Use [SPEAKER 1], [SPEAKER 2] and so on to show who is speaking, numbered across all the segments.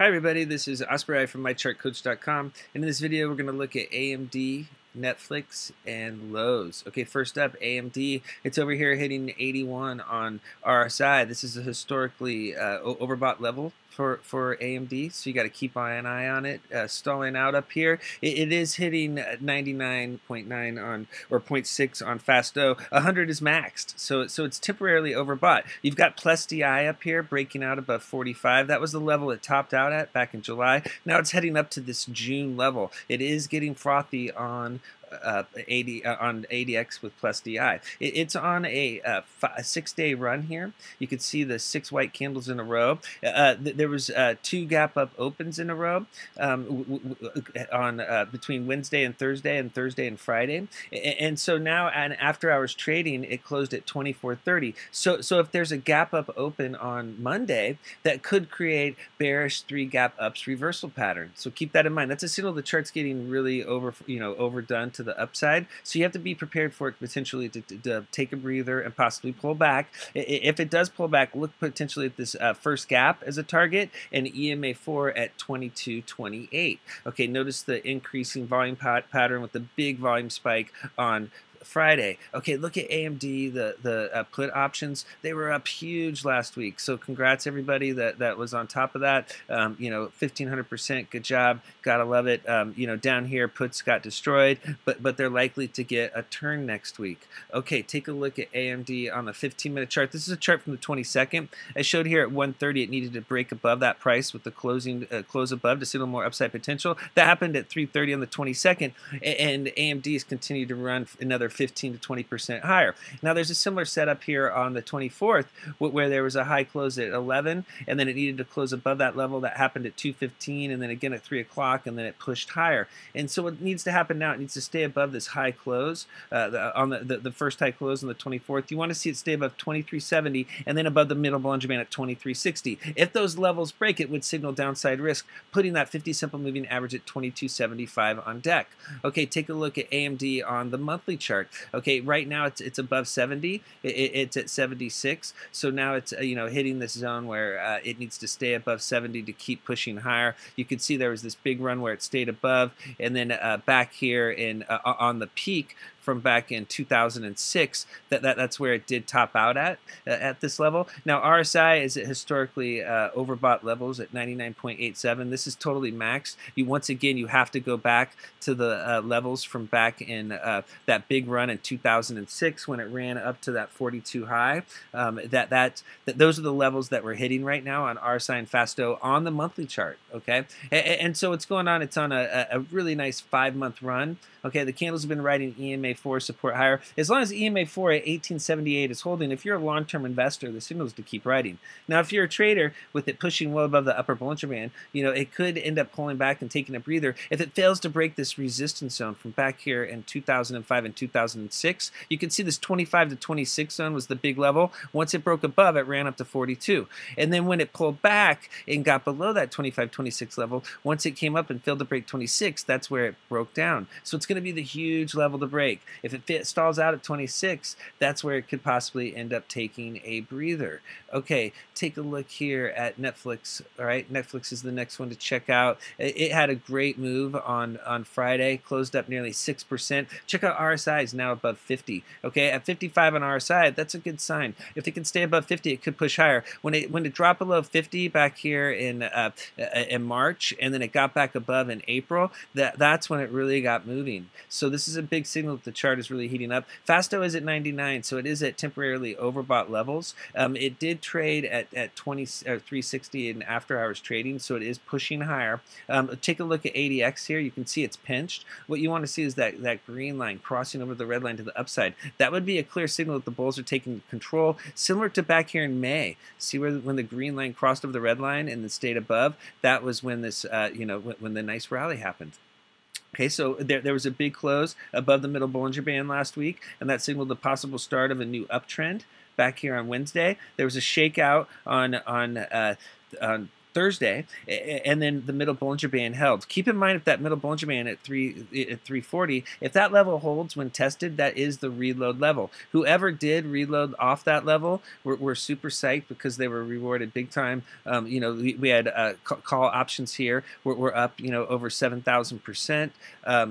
[SPEAKER 1] Hi everybody, this is Osprey from MyChartCoach.com, and in this video we're going to look at AMD, Netflix, and Lowe's. Okay, first up, AMD. It's over here hitting 81 on RSI. This is a historically overbought level for AMD, so you got to keep an eye on it. Stalling out up here, it is hitting 99.9 on or 0.6 on Fasto. 100 is maxed, so it's temporarily overbought. You've got plus DI up here breaking out above 45. That was the level it topped out at back in July. Now it's heading up to this June level. It is getting frothy on on ADX with plus DI. It's on a 6-day run here. You can see the 6 white candles in a row. There was 2 gap up opens in a row on between Wednesday and Thursday and Friday. And so now on after hours trading, it closed at 24.30. So if there's a gap up open on Monday, that could create bearish 3 gap ups reversal pattern. So keep that in mind. That's a signal the chart's getting really overdone to the upside, so you have to be prepared for it potentially to take a breather and possibly pull back. If it does pull back, look potentially at this first gap as a target and EMA4 at 22.28. Okay, notice the increasing volume pattern with the big volume spike on Friday. Okay, look at AMD, the put options. They were up huge last week. So congrats everybody that was on top of that. 1,500%. Good job. Gotta love it. Down here puts got destroyed, but they're likely to get a turn next week. Okay, take a look at AMD on the 15-minute chart. This is a chart from the 22nd. I showed here at 1:30 it needed to break above that price with the close above to signal more upside potential. That happened at 3:30 on the 22nd, and AMD has continued to run another 15 to 20% higher. Now there's a similar setup here on the 24th where there was a high close at 11 and then it needed to close above that level. That happened at 2:15 and then again at 3 o'clock and then it pushed higher. And so what needs to happen now, it needs to stay above this high close on the first high close on the 24th. You want to see it stay above 23.70 and then above the middle Bollinger Band at 23.60. If those levels break, it would signal downside risk, putting that 50 simple moving average at 22.75 on deck. Okay, take a look at AMD on the monthly chart. Okay, right now it's above 70. It's at 76. So now it's hitting this zone where it needs to stay above 70 to keep pushing higher. You can see there was this big run where it stayed above, and then back here on the peak from back in 2006, that's where it did top out at this level. Now RSI is at historically overbought levels at 99.87. This is totally maxed. Once again, you have to go back to the levels from back in that big run in 2006 when it ran up to that 42 high. Those are the levels that we're hitting right now on RSI and Fasto on the monthly chart. Okay, and so what's going on? It's on a really nice 5-month run. Okay, the candles have been riding EMA4 support higher. As long as EMA4 at 1878 is holding, if you're a long-term investor, the signal is to keep riding. Now, if you're a trader with it pushing well above the upper Bollinger Band, it could end up pulling back and taking a breather. If it fails to break this resistance zone from back here in 2005 and 2006, you can see this 25 to 26 zone was the big level. Once it broke above, it ran up to 42. And then when it pulled back and got below that 25-26 level, once it came up and failed to break 26, that's where it broke down. So it's going to be the huge level to break. If it stalls out at 26, that's where it could possibly end up taking a breather. Okay, take a look here at Netflix. All right, Netflix is the next one to check out. It had a great move on Friday, closed up nearly 6%. Check out RSI is now above 50. Okay, at 55 on RSI, that's a good sign. If it can stay above 50, it could push higher. When it dropped below 50 back here in March, and then it got back above in April, that's when it really got moving. So this is a big signal that the chart is really heating up. Fasto is at 99, so it is at temporarily overbought levels. It did trade at 360 in after hours trading, so it is pushing higher. Take a look at ADX here. You can see it's pinched. What you want to see is that green line crossing over the red line to the upside. That would be a clear signal that the bulls are taking control, similar to back here in May. See where when the green line crossed over the red line and then stayed above? That was when this, when the nice rally happened. Okay, so there was a big close above the middle Bollinger Band last week, and that signaled the possible start of a new uptrend. Back here on Wednesday, there was a shakeout on Thursday, and then the middle Bollinger Band held. Keep in mind, if that middle Bollinger Band at 340, if that level holds when tested, that is the reload level. Whoever did reload off that level were super psyched because they were rewarded big time. You know, we had call options here. We're up, you know, over 7,000%.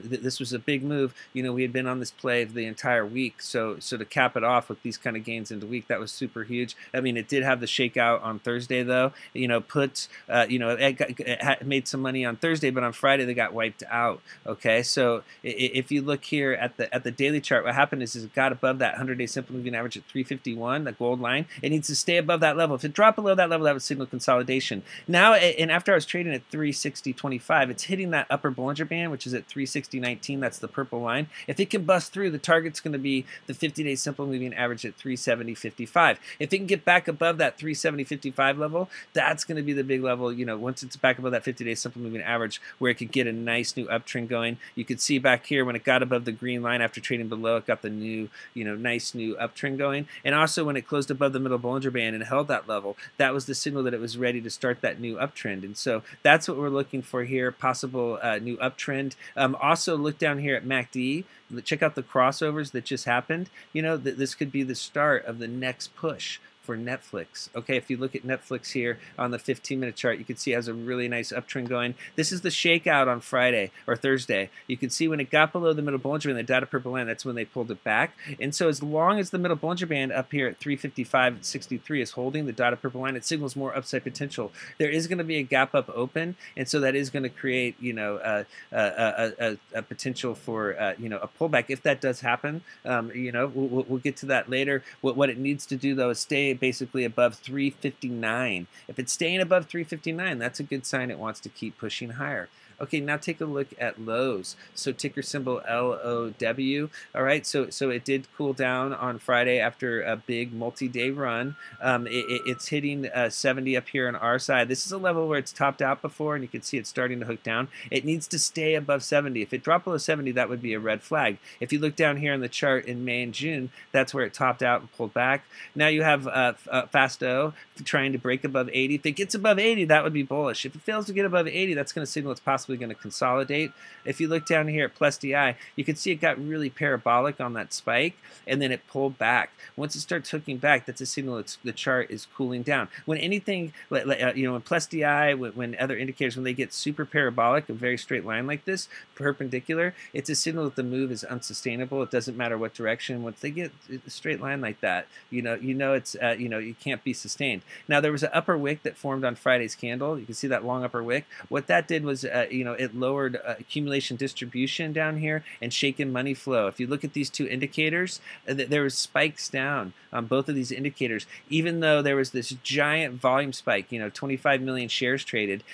[SPEAKER 1] This was a big move. You know, we had been on this play the entire week, so to cap it off with these kind of gains into week, that was super huge. I mean, it did have the shakeout on Thursday, though. You know, puts, you know, it made some money on Thursday, but on Friday they got wiped out. Okay, so if you look here at the daily chart, what happened is it got above that 100-day simple moving average at 351, the gold line. It needs to stay above that level. If it dropped below that level, that would signal consolidation. Now, and after I was trading at 360.25, it's hitting that upper Bollinger Band, which is at 360.19. That's the purple line. If it can bust through, the target's going to be the 50-day simple moving average at 370.55. If it can get back above that 370.55 level, that's going to be the big level. You know, once it's back above that 50-day simple moving average, where it could get a nice new uptrend going. You could see back here when it got above the green line after trading below, it got the new, you know, nice new uptrend going. And also when it closed above the middle Bollinger Band and held that level, that was the signal that it was ready to start that new uptrend. And so that's what we're looking for here, possible new uptrend. Also look down here at MACD. Check out the crossovers that just happened. You know, this could be the start of the next push for Netflix. Okay, if you look at Netflix here on the 15-minute chart, you can see it has a really nice uptrend going. This is the shakeout on Friday or Thursday. You can see when it got below the middle Bollinger Band, the dotted purple line, that's when they pulled it back. And so as long as the middle Bollinger Band up here at 355.63 is holding the dotted purple line, it signals more upside potential. There is going to be a gap up open, and so that is going to create, you know, a potential for, you know, a pullback. If that does happen, you know, we'll get to that later. What it needs to do, though, is stay basically above 359. If it's staying above 359, that's a good sign it wants to keep pushing higher. Okay, now take a look at lows. So ticker symbol LOW. All right, so it did cool down on Friday after a big multi-day run. It's hitting 70 up here on our side. This is a level where it's topped out before, and you can see it's starting to hook down. It needs to stay above 70. If it dropped below 70, that would be a red flag. If you look down here on the chart in May and June, that's where it topped out and pulled back. Now you have FASTO trying to break above 80. If it gets above 80, that would be bullish. If it fails to get above 80, that's going to signal it's possible going to consolidate. If you look down here at plus DI, you can see it got really parabolic on that spike, and then it pulled back. Once it starts hooking back, that's a signal the chart is cooling down. When anything, you know, when plus DI, when other indicators, when they get super parabolic, a very straight line like this, perpendicular, it's a signal that the move is unsustainable. It doesn't matter what direction. Once they get a straight line like that, you know it's you know, you can't be sustained. Now there was an upper wick that formed on Friday's candle. You can see that long upper wick. What that did was you know, it lowered accumulation distribution down here and shaken money flow. If you look at these two indicators, there was spikes down on both of these indicators. Even though there was this giant volume spike, you know, 25 million shares traded,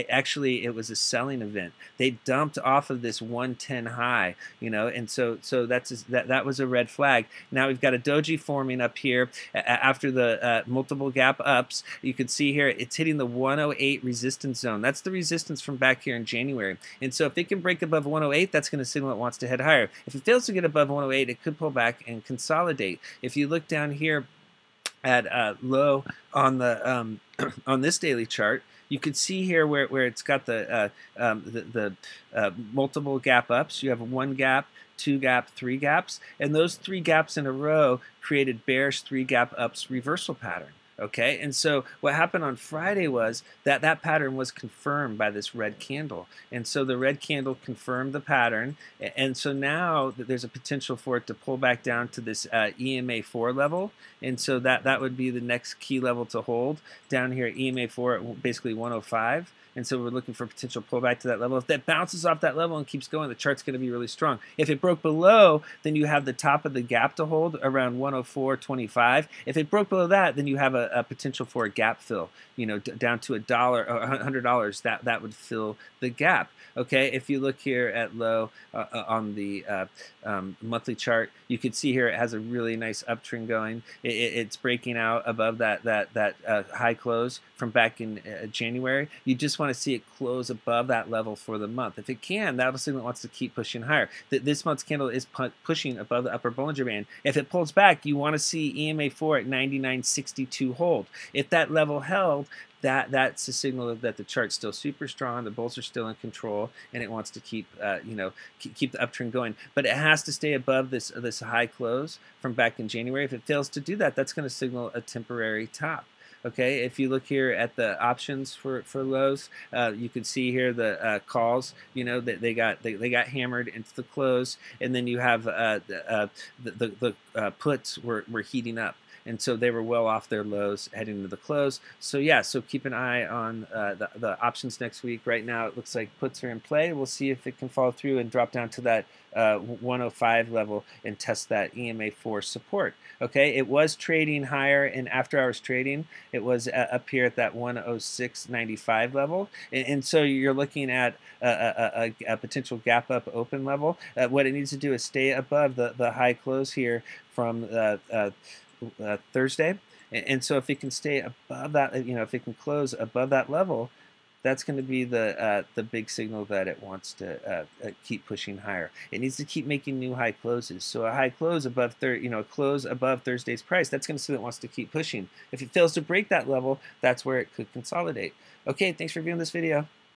[SPEAKER 1] actually it was a selling event. They dumped off of this 110 high, you know, and so that was a red flag. Now we've got a doji forming up here after the multiple gap ups. You can see here it's hitting the 108 resistance zone. That's the resistance from back here in January. And so if it can break above 108, that's going to signal it wants to head higher. If it fails to get above 108, it could pull back and consolidate. If you look down here at low on the on this daily chart, you can see here where it's got the multiple gap ups. You have one gap, two gap, three gaps, and those three gaps in a row created bearish three gap ups reversal pattern. Okay, and so what happened on Friday was that pattern was confirmed by this red candle, and so the red candle confirmed the pattern, and so now there's a potential for it to pull back down to this EMA4 level, and so that would be the next key level to hold down here at EMA4 at basically 105. And so we're looking for potential pullback to that level. If that bounces off that level and keeps going, the chart's going to be really strong. If it broke below, then you have the top of the gap to hold around 104.25. If it broke below that, then you have a potential for a gap fill, you know, down to $1 or $100. That would fill the gap. Okay, if you look here at low on the monthly chart, you can see here it has a really nice uptrend going. It's breaking out above that high close from back in January. You just want to see it close above that level for the month. If it can, that'll signal it wants to keep pushing higher. This month's candle is pushing above the upper Bollinger Band. If it pulls back, you want to see EMA4 at 99.62 hold. If that level held, that's a signal that the chart's still super strong, the bulls are still in control, and it wants to keep keep the uptrend going. But it has to stay above this high close from back in January. If it fails to do that, that's going to signal a temporary top. Okay, if you look here at the options for lows, you can see here the calls. You know that they got hammered into the close, and then you have the puts were heating up. And so they were well off their lows heading to the close. So yeah, so keep an eye on the options next week. Right now it looks like puts are in play. We'll see if it can fall through and drop down to that 105 level and test that EMA4 support. Okay, it was trading higher in after hours trading. It was up here at that 106.95 level, and so you're looking at a potential gap up open level. What it needs to do is stay above the high close here from Thursday, and so if it can stay above that, if it can close above that level, that's going to be the big signal that it wants to keep pushing higher. It needs to keep making new high closes. So a high close above close above Thursday's price, that's going to say it wants to keep pushing. If it fails to break that level, that's where it could consolidate. Okay, thanks for viewing this video.